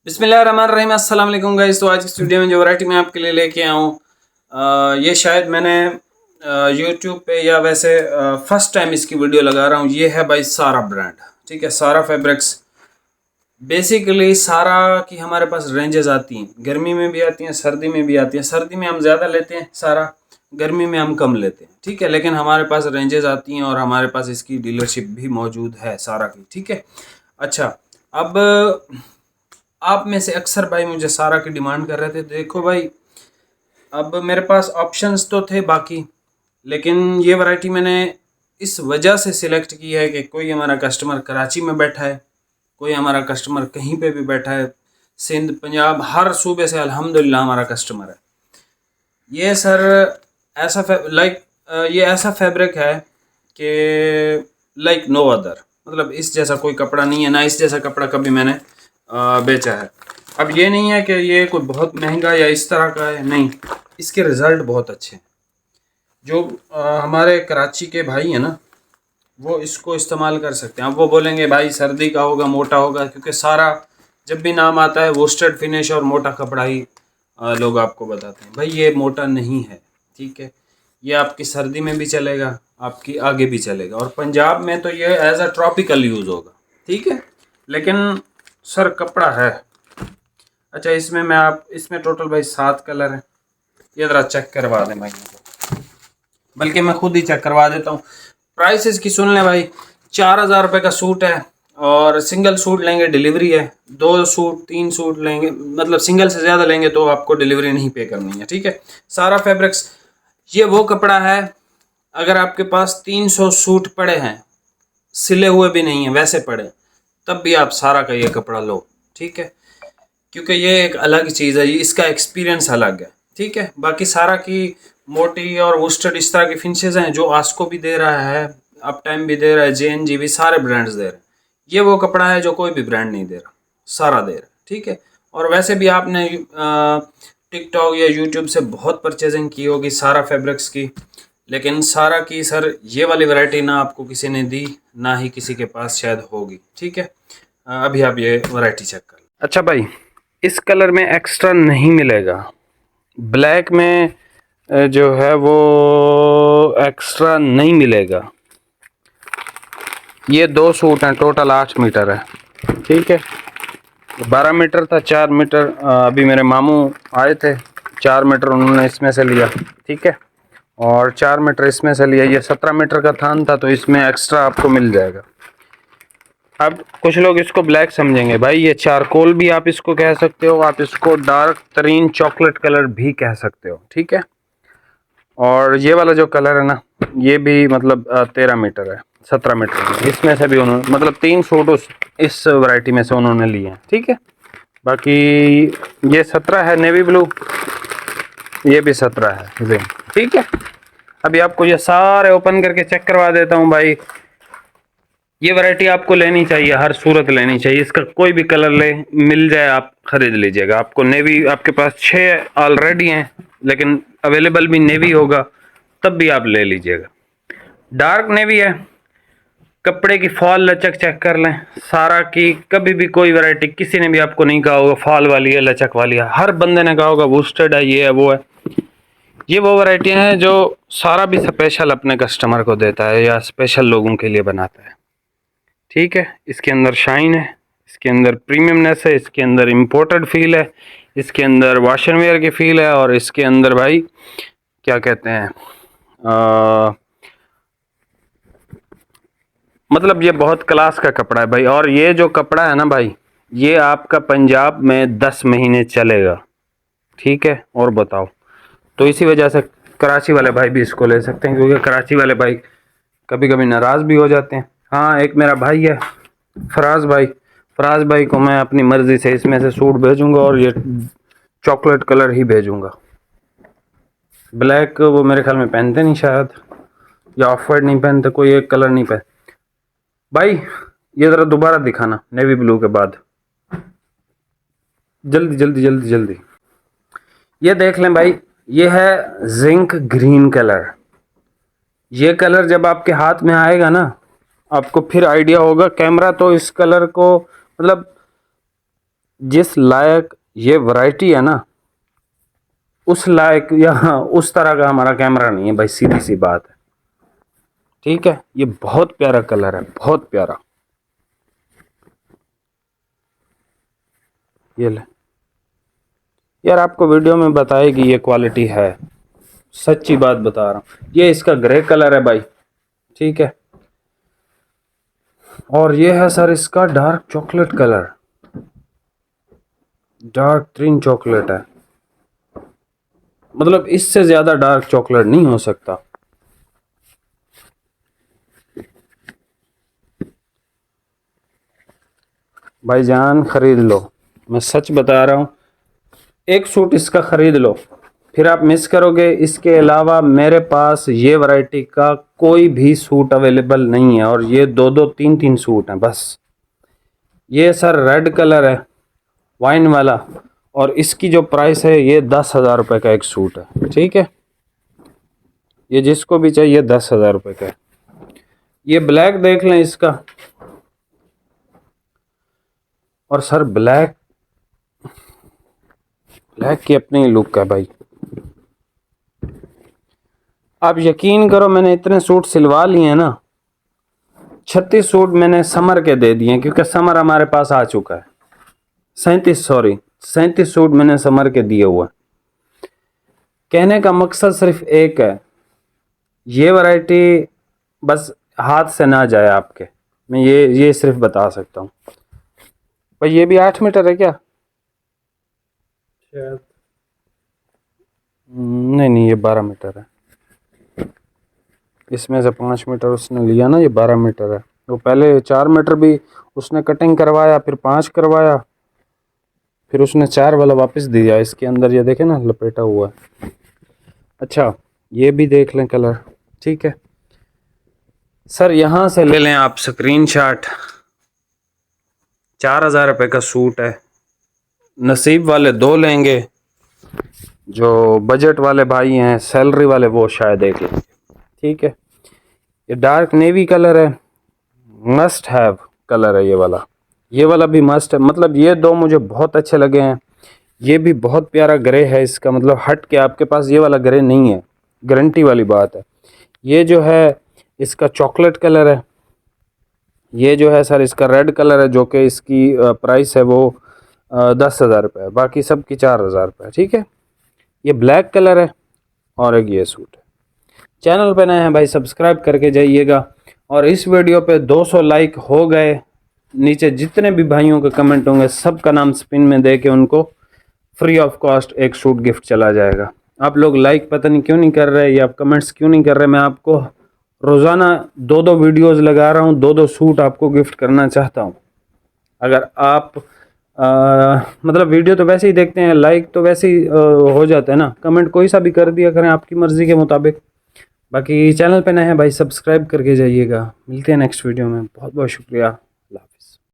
बिस्मिल्लाहिर्रहमानिर्रहीम, अस्सलाम वालेकुम गाइस। तो आज की वीडियो में जो वैरायटी मैं आपके लिए लेके आया हूँ, ये शायद मैंने यूट्यूब पे या वैसे फर्स्ट टाइम इसकी वीडियो लगा रहा हूँ। ये है भाई सारा ब्रांड, ठीक है, सारा फैब्रिक्स। बेसिकली सारा की हमारे पास रेंजेस आती हैं, गर्मी में भी आती हैं, सर्दी में भी आती हैं। सर्दी में हम ज़्यादा लेते हैं सारा, गर्मी में हम कम लेते हैं, ठीक है। लेकिन हमारे पास रेंजेस आती हैं और हमारे पास इसकी डीलरशिप भी मौजूद है सारा की, ठीक है। अच्छा, अब आप में से अक्सर भाई मुझे सारा की डिमांड कर रहे थे। देखो भाई, अब मेरे पास ऑप्शंस तो थे बाकी, लेकिन ये वैरायटी मैंने इस वजह से सिलेक्ट की है कि कोई हमारा कस्टमर कराची में बैठा है, कोई हमारा कस्टमर कहीं पे भी बैठा है, सिंध, पंजाब, हर सूबे से अल्हम्दुलिल्लाह हमारा कस्टमर है। ये सर ऐसा ये ऐसा फैब्रिक है कि लाइक नो अदर, मतलब इस जैसा कोई कपड़ा नहीं है, ना इस जैसा कपड़ा कभी मैंने बेचा है। अब ये नहीं है कि ये कोई बहुत महंगा या इस तरह का है, नहीं, इसके रिज़ल्ट बहुत अच्छे हैं। जो हमारे कराची के भाई हैं ना, वो इसको इस्तेमाल कर सकते हैं। अब वो बोलेंगे भाई सर्दी का होगा, मोटा होगा, क्योंकि सारा जब भी नाम आता है वोस्टेड फिनिश और मोटा कपड़ा ही लोग आपको बताते हैं। भाई ये मोटा नहीं है, ठीक है। ये आपकी सर्दी में भी चलेगा, आपकी आगे भी चलेगा, और पंजाब में तो ये एज अ ट्रॉपिकल यूज़ होगा, ठीक है। लेकिन सर कपड़ा है अच्छा। इसमें टोटल भाई 7 कलर है। ये ज़रा चेक करवा दें भाई को, बल्कि मैं खुद ही चेक करवा देता हूँ। प्राइस इसकी सुन लें भाई, 4,000 रुपये का सूट है, और सिंगल सूट लेंगे डिलीवरी है। 2 सूट 3 सूट लेंगे, मतलब सिंगल से ज़्यादा लेंगे तो आपको डिलीवरी नहीं पे करनी है, ठीक है। सारा फैब्रिक्स ये वो कपड़ा है, अगर आपके पास 300 सूट पड़े हैं, सिले हुए भी नहीं है, वैसे पड़े, तब भी आप सारा का ये कपड़ा लो, ठीक है। क्योंकि ये एक अलग चीज़ है, इसका एक्सपीरियंस अलग है, ठीक है। बाकी सारा की मोटी और वुस्टेड इस तरह की फिनिशेज हैं जो आस्को भी दे रहा है, अप टाइम भी दे रहा है, JNG भी, सारे ब्रांड्स दे रहे हैं। ये वो कपड़ा है जो कोई भी ब्रांड नहीं दे रहा, सारा दे रहा है, ठीक है। और वैसे भी आपने टिकटॉक या यूट्यूब से बहुत परचेजिंग की होगी सारा फैब्रिक्स की, लेकिन सारा की सर ये वाली वैरायटी ना आपको किसी ने दी, ना ही किसी के पास शायद होगी, ठीक है। अभी आप ये वैरायटी चेक कर। अच्छा भाई, इस कलर में एक्स्ट्रा नहीं मिलेगा, ब्लैक में जो है वो एक्स्ट्रा नहीं मिलेगा। ये 2 सूट हैं, टोटल 8 मीटर है, ठीक है। 12 मीटर था, 4 मीटर अभी मेरे मामू आए थे, 4 मीटर उन्होंने इसमें से लिया, ठीक है, और 4 मीटर इसमें से लिया। ये 17 मीटर का थान था, तो इसमें एक्स्ट्रा आपको मिल जाएगा। अब कुछ लोग इसको ब्लैक समझेंगे, भाई ये चारकोल भी आप इसको कह सकते हो, आप इसको डार्क तरीन चॉकलेट कलर भी कह सकते हो, ठीक है। और ये वाला जो कलर है ना, ये भी मतलब 13 मीटर है, 17 मीटर, इसमें से भी उन्होंने मतलब 3 सूट इस वैरायटी में से उन्होंने लिए हैं, ठीक है। बाकी ये 17 है नेवी ब्लू, ये भी 17 है जी, ठीक है। अभी आपको ये सारे ओपन करके चेक करवा देता हूँ भाई। ये वैरायटी आपको लेनी चाहिए, हर सूरत लेनी चाहिए। इसका कोई भी कलर ले मिल जाए आप खरीद लीजिएगा। आपको नेवी, आपके पास 6 ऑलरेडी हैं, लेकिन अवेलेबल भी नेवी होगा, तब भी आप ले लीजिएगा। डार्क नेवी है, कपड़े की फॉल लचक चेक कर लें सारा की। कभी भी कोई वैरायटी किसी ने भी आपको नहीं कहा होगा फॉल वाली है, लचक वाली है, हर बंदे ने कहा होगा वुस्टेड है, ये है वो है। ये वो वैरायटियाँ हैं जो सारा भी स्पेशल अपने कस्टमर को देता है या स्पेशल लोगों के लिए बनाता है, ठीक है। इसके अंदर शाइन है, इसके अंदर प्रीमियमनेस है, इसके अंदर इम्पोर्टेड फील है, इसके अंदर वॉशन वेयर की फील है, और इसके अंदर भाई क्या कहते हैं मतलब ये बहुत क्लास का कपड़ा है भाई। और ये जो कपड़ा है ना भाई, ये आपका पंजाब में 10 महीने चलेगा, ठीक है। और बताओ, तो इसी वजह से कराची वाले भाई भी इसको ले सकते हैं, क्योंकि कराची वाले भाई कभी कभी नाराज़ भी हो जाते हैं। हाँ, एक मेरा भाई है फराज भाई को मैं अपनी मर्ज़ी से इसमें से सूट भेजूंगा, और ये चॉकलेट कलर ही भेजूंगा। ब्लैक वो मेरे ख्याल में पहनते नहीं शायद, या ऑफ वाइट नहीं पहनते, कोई एक कलर नहीं पहन। भाई ये ज़रा दोबारा दिखाना नेवी ब्लू के बाद, जल्दी जल्दी जल्दी जल्दी। ये देख लें भाई, ये है जिंक ग्रीन कलर। ये कलर जब आपके हाथ में आएगा ना, आपको फिर आइडिया होगा। कैमरा तो इस कलर को मतलब जिस लायक ये वैरायटी है ना, उस लायक या उस तरह का हमारा कैमरा नहीं है भाई, सीधी सी बात है। ठीक है, ये बहुत प्यारा कलर है, बहुत प्यारा। ये ले यार, आपको वीडियो में बताएगी ये क्वालिटी है, सच्ची बात बता रहा हूँ। ये इसका ग्रे कलर है भाई, ठीक है। और ये है सर इसका dark chocolate colour, dark green chocolate है, मतलब इससे ज्यादा डार्क चॉकलेट नहीं हो सकता। भाईजान खरीद लो, मैं सच बता रहा हूँ। एक सूट इसका खरीद लो, फिर आप मिस करोगे। इसके अलावा मेरे पास ये वैरायटी का कोई भी सूट अवेलेबल नहीं है, और ये दो दो तीन तीन सूट हैं बस। ये सर रेड कलर है, वाइन वाला, और इसकी जो प्राइस है ये 10,000 रुपये का एक सूट है, ठीक है। ये जिसको भी चाहिए 10,000 रुपये का है। ये ब्लैक देख लें इसका, और सर ब्लैक की अपनी लुक है भाई। आप यकीन करो, मैंने इतने सूट सिलवा लिए हैं ना, 36 सूट मैंने समर के दे दिए, क्योंकि समर हमारे पास आ चुका है। 37 सूट मैंने समर के दिए हुए। कहने का मकसद सिर्फ एक है, ये वैरायटी बस हाथ से ना जाए आपके, मैं ये सिर्फ बता सकता हूँ भाई। ये भी 8 मीटर है क्या? शायद नहीं, ये 12 मीटर है। इसमें से 5 मीटर उसने लिया ना, ये 12 मीटर है। वो पहले 4 मीटर भी उसने कटिंग करवाया, फिर 5 करवाया, फिर उसने 4 वाला वापस दिया। इसके अंदर ये देखे ना लपेटा हुआ है। अच्छा, ये भी देख लें कलर, ठीक है सर। यहाँ से ले लें आप स्क्रीनशॉट। 4,000 रुपये का सूट है। नसीब वाले 2 लेंगे, जो बजट वाले भाई हैं, सैलरी वाले, वो शायद एक लेंगे, ठीक है। ये डार्क नेवी कलर है, मस्ट हैव कलर है ये वाला भी मस्ट है। मतलब ये 2 मुझे बहुत अच्छे लगे हैं। ये भी बहुत प्यारा ग्रे है इसका, मतलब हट के आपके पास ये वाला ग्रे नहीं है, गारंटी वाली बात है। ये जो है इसका चॉकलेट कलर है। ये जो है सर इसका रेड कलर है, जो कि इसकी प्राइस है वो 10,000 रुपये है, बाकी सब की 4,000 रुपये, ठीक है। ये ब्लैक कलर है, और एक ये सूट है। चैनल पे नए हैं भाई, सब्सक्राइब करके जाइएगा। और इस वीडियो पे 200 लाइक हो गए, नीचे जितने भी भाइयों के कमेंट होंगे सबका नाम स्पिन में दे के उनको फ्री ऑफ कॉस्ट एक सूट गिफ्ट चला जाएगा। आप लोग लाइक पता नहीं क्यों नहीं कर रहे, या आप कमेंट्स क्यों नहीं कर रहे। मैं आपको रोज़ाना 2-2 वीडियोस लगा रहा हूँ, 2-2 सूट आपको गिफ्ट करना चाहता हूँ। अगर आप मतलब वीडियो तो वैसे ही देखते हैं, लाइक तो वैसे ही हो जाता है ना, कमेंट कोई सा भी कर दिया करें आपकी मर्ज़ी के मुताबिक। बाकी चैनल पे नए हैं भाई, सब्सक्राइब करके जाइएगा। मिलते हैं नेक्स्ट वीडियो में, बहुत बहुत शुक्रिया।